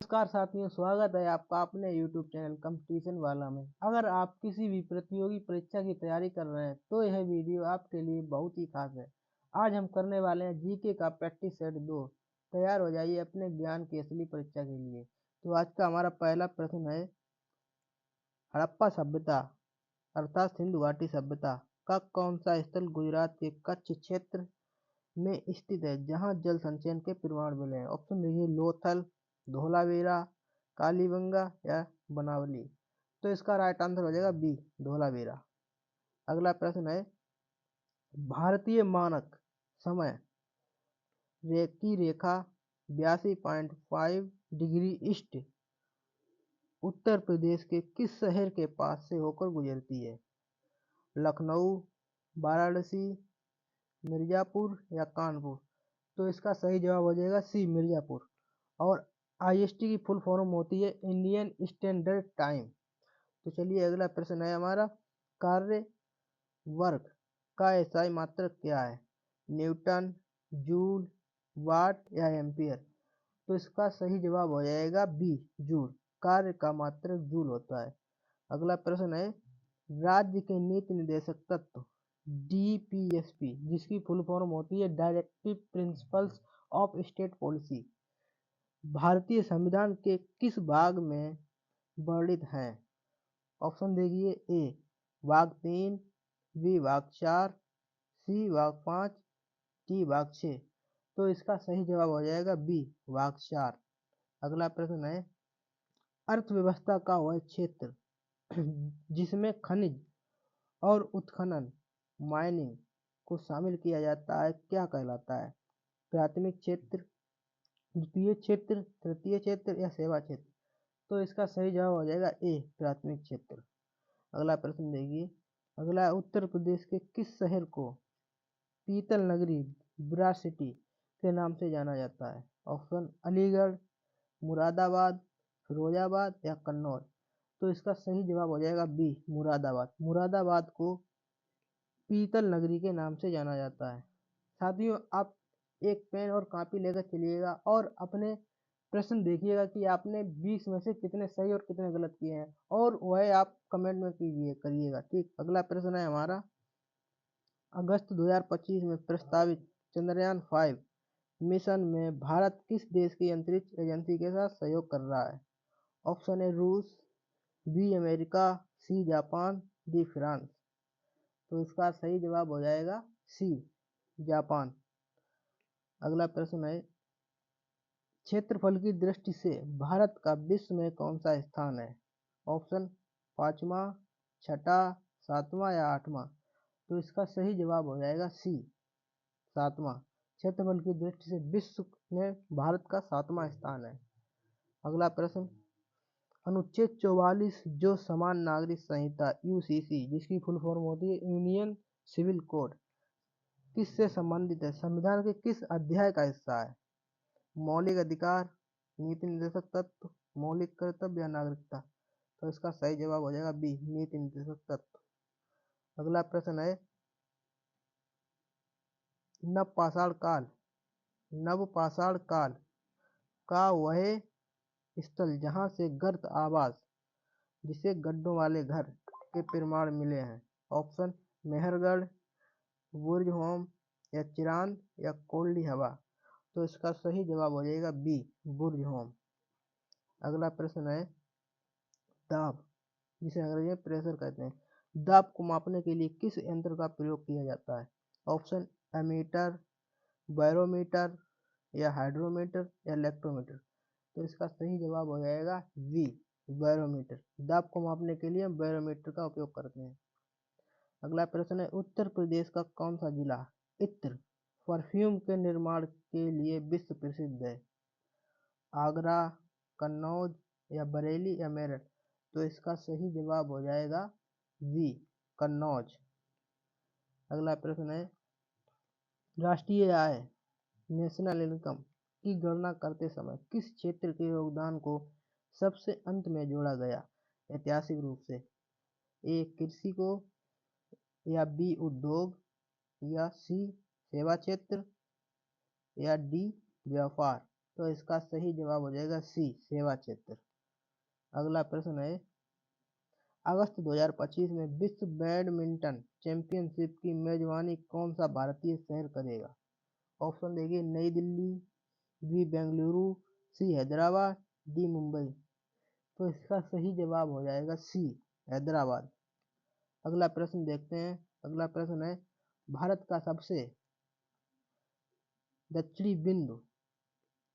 नमस्कार साथियों, स्वागत है आपका अपने YouTube चैनल कंपटीशन वाला में। अगर आप किसी भी प्रतियोगी परीक्षा की तैयारी कर रहे हैं तो यह वीडियो आपके लिए बहुत ही खास है। आज हम करने वाले हैं जीके का प्रैक्टिस सेट 2। तैयार हो जाइए अपने ज्ञान की असली परीक्षा के लिए। तो आज का हमारा पहला प्रश्न है, हड़प्पा सभ्यता अर्थात सिंधु घाटी सभ्यता का कौन सा स्थल गुजरात के कच्छ क्षेत्र में स्थित है जहां जल संचयन के प्रमाण मिले हैं? ऑप्शन देखिए, लोथल, धोलावीरा, कालीबंगा या बनावली। तो इसका राइट आंसर हो जाएगा बी, धोलावीरा। अगला प्रश्न है, भारतीय मानक समय की रेखा 82.5 डिग्री ईस्ट उत्तर प्रदेश के किस शहर के पास से होकर गुजरती है? लखनऊ, वाराणसी, मिर्जापुर या कानपुर? तो इसका सही जवाब हो जाएगा सी, मिर्जापुर। और आईएसटी की फुल फॉर्म होती है इंडियन स्टैंडर्ड टाइम। तो चलिए अगला प्रश्न है हमारा, कार्य वर्ग का एसआई मात्रक क्या है? न्यूटन, जूल, वाट या एम्पियर? तो इसका सही जवाब हो जाएगा बी, जूल। कार्य का मात्रक जूल होता है। अगला प्रश्न है, राज्य के नीति निर्देशक तत्व डीपीएसपी जिसकी फुल फॉर्म होती है directive principles of state policy, भारतीय संविधान के किस भाग में वर्णित हैं? ऑप्शन देखिए, ए भाग 3, बी भाग 4, सी भाग 5, डी भाग 6। तो इसका सही जवाब हो जाएगा बी, भाग 4। अगला प्रश्न है, अर्थव्यवस्था का वह क्षेत्र जिसमें खनिज और उत्खनन माइनिंग को शामिल किया जाता है क्या कहलाता है? प्राथमिक क्षेत्र, द्वितीय क्षेत्र, तृतीय क्षेत्र या सेवा क्षेत्र? तो इसका सही जवाब हो जाएगा ए, प्राथमिक क्षेत्र। अगला प्रश्न देखिए, अगला उत्तर प्रदेश के किस शहर को पीतल नगरी ब्रा सिटी के नाम से जाना जाता है? ऑप्शन अलीगढ़, मुरादाबाद, फिरोजाबाद या कन्नौज? तो इसका सही जवाब हो जाएगा बी, मुरादाबाद। मुरादाबाद को पीतल नगरी के नाम से जाना जाता है। साथियों, आप एक पेन और कॉपी लेकर चलिएगा और अपने प्रश्न देखिएगा कि आपने 20 में से कितने सही और कितने गलत किए हैं, और वह आप कमेंट में करिएगा। ठीक, अगला प्रश्न है हमारा, अगस्त 2025 में प्रस्तावित चंद्रयान 5 मिशन में भारत किस देश की अंतरिक्ष एजेंसी के साथ सहयोग कर रहा है? ऑप्शन ए रूस, B America, C Japan, D France? तो इसका सही जवाब हो जाएगा सी, जापान। अगला प्रश्न है, क्षेत्रफल की दृष्टि से भारत का विश्व में कौन सा स्थान है? ऑप्शन 5वां, 6ठा, 7वां या 8वां? तो इसका सही जवाब हो जाएगा सी, 7वां। क्षेत्रफल की दृष्टि से विश्व में भारत का 7वां स्थान है। अगला प्रश्न, अनुच्छेद 44 जो समान नागरिक संहिता यूसीसी जिसकी फुल फॉर्म होती है यूनियन सिविल कोड किससे संबंधित है? संविधान के किस अध्याय का हिस्सा है? मौलिक अधिकार, नीति निर्देशक तत्व, मौलिक कर्तव्य या नागरिकता? तो इसका सही जवाब हो जाएगा बी, नीति निर्देशक तत्व। अगला प्रश्न है, नवपाषाण काल का वह स्थल जहाँ से गर्त आवास जिसे गड्ढों वाले घर के प्रमाण मिले हैं? ऑप्शन मेहरगढ़, बुर्ज होम या चिरांद या कोल्डी हवा? तो इसका सही जवाब हो जाएगा बी, बुर्ज होम। अगला प्रश्न है, दाब जिसे अंग्रेजी में प्रेशर कहते हैं, दाब को मापने के लिए किस यंत्र का प्रयोग किया जाता है? ऑप्शन एमीटर, बैरोमीटर या हाइड्रोमीटर या इलेक्ट्रोमीटर? तो इसका सही जवाब हो जाएगा बी, बैरोमीटर। दाब को मापने के लिए हम बैरोमीटर का उपयोग करते हैं। अगला प्रश्न है, उत्तर प्रदेश का कौन सा जिला इत्र परफ्यूम के निर्माण के लिए विश्व प्रसिद्ध है? आगरा, कन्नौज या बरेली या मेरठ? तो इसका सही जवाब हो जाएगा बी, कन्नौज। अगला प्रश्न है, राष्ट्रीय आय नेशनल इनकम की गणना करते समय किस क्षेत्र के योगदान को सबसे अंत में जोड़ा गया ऐतिहासिक रूप से? ए कृषि को, या बी उद्योग, या सी सेवा क्षेत्र या डी व्यापार? तो इसका सही जवाब हो जाएगा सी, सेवा क्षेत्र। अगला प्रश्न है, अगस्त 2025 में विश्व बैडमिंटन चैंपियनशिप की मेजबानी कौन सा भारतीय शहर करेगा? ऑप्शन देखिए, नई दिल्ली, बी बेंगलुरु, सी हैदराबाद, डी मुंबई। तो इसका सही जवाब हो जाएगा सी, हैदराबाद। अगला प्रश्न देखते हैं। अगला प्रश्न है, भारत का सबसे दक्षिणी बिंदु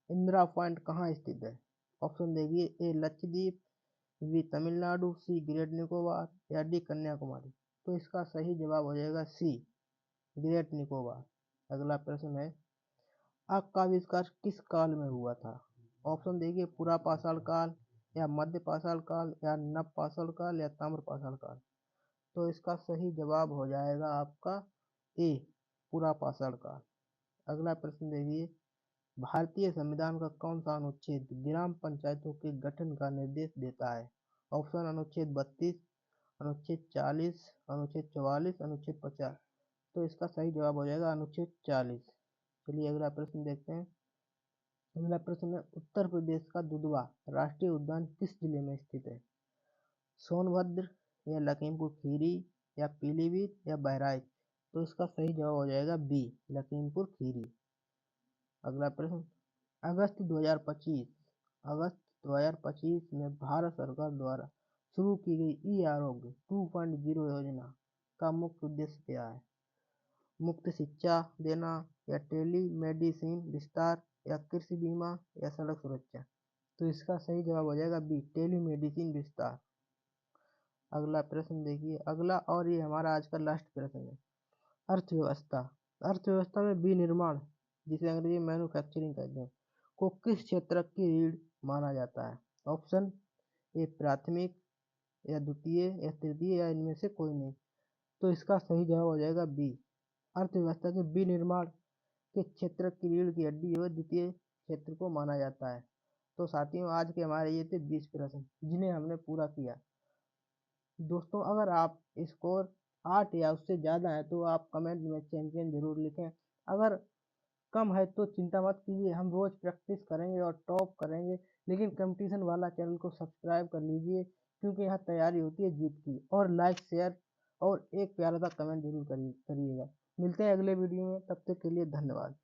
इंदिरा पॉइंट कहाँ स्थित है? ऑप्शन देखिए, ए लक्षद्वीप, बी तमिलनाडु, सी ग्रेट निकोबार या डी कन्याकुमारी। तो इसका सही जवाब हो जाएगा सी, ग्रेट निकोबार। अगला प्रश्न है, आग का आविष्कार किस काल में हुआ था? ऑप्शन देखिए, पुरा पाषाण काल या मध्य पाषाण काल या नव पाषाण काल या ताम्र पाषाण काल। तो इसका सही जवाब हो जाएगा आपका ए, पुरा पाषाण काल। अगला प्रश्न देखिए, भारतीय संविधान का कौन सा अनुच्छेद ग्राम पंचायतों के गठन का निर्देश देता है? ऑप्शन अनुच्छेद 32, अनुच्छेद 40, अनुच्छेद 44, अनुच्छेद 50। तो इसका सही जवाब हो जाएगा अनुच्छेद 40। चलिए अगला प्रश्न देखते हैं। अगला प्रश्न है, उत्तर प्रदेश का दुधवा राष्ट्रीय उद्यान किस जिले में स्थित है? सोनभद्र या लखीमपुर खीरी या पीलीभीत या बहराइच। तो इसका सही जवाब हो जाएगा बी, लखीमपुर खीरी। अगला प्रश्न, अगस्त 2025 में भारत सरकार द्वारा शुरू की गई ई आरोग्य 2.0 योजना का मुख्य उद्देश्य क्या है? मुफ्त शिक्षा देना या टेली मेडिसिन विस्तार या कृषि बीमा या सड़क सुरक्षा। तो इसका सही जवाब हो जाएगा बी, टेली मेडिसिन विस्तार। अगला प्रश्न देखिए, अगला और ये हमारा आज का लास्ट प्रश्न है, अर्थव्यवस्था। अर्थव्यवस्था में विनिर्माण, जिसे अंग्रेजी मैन्युफैक्चरिंग कहते हैं, को किस क्षेत्र की रीढ़ माना जाता है? ऑप्शन ए प्राथमिक या द्वितीय या तृतीय या इनमें से कोई नहीं। तो इसका सही जवाब हो जाएगा बी, अर्थव्यवस्था के विनिर्माण के क्षेत्र की रीढ़ की हड्डी और द्वितीय क्षेत्र को माना जाता है। तो साथियों, आज के हमारे ये थे 20 प्रश्न जिन्हें हमने पूरा किया। दोस्तों, अगर आप स्कोर 8 या उससे ज़्यादा है तो आप कमेंट में चैंपियन जरूर लिखें। अगर कम है तो चिंता मत कीजिए, हम रोज प्रैक्टिस करेंगे और टॉप करेंगे। लेकिन कंपटीशन वाला चैनल को सब्सक्राइब कर लीजिए, क्योंकि यहाँ तैयारी होती है जीत की। और लाइक, शेयर और एक प्यारा सा कमेंट जरूर करिएगा। मिलते हैं अगले वीडियो में, तब तक के लिए धन्यवाद।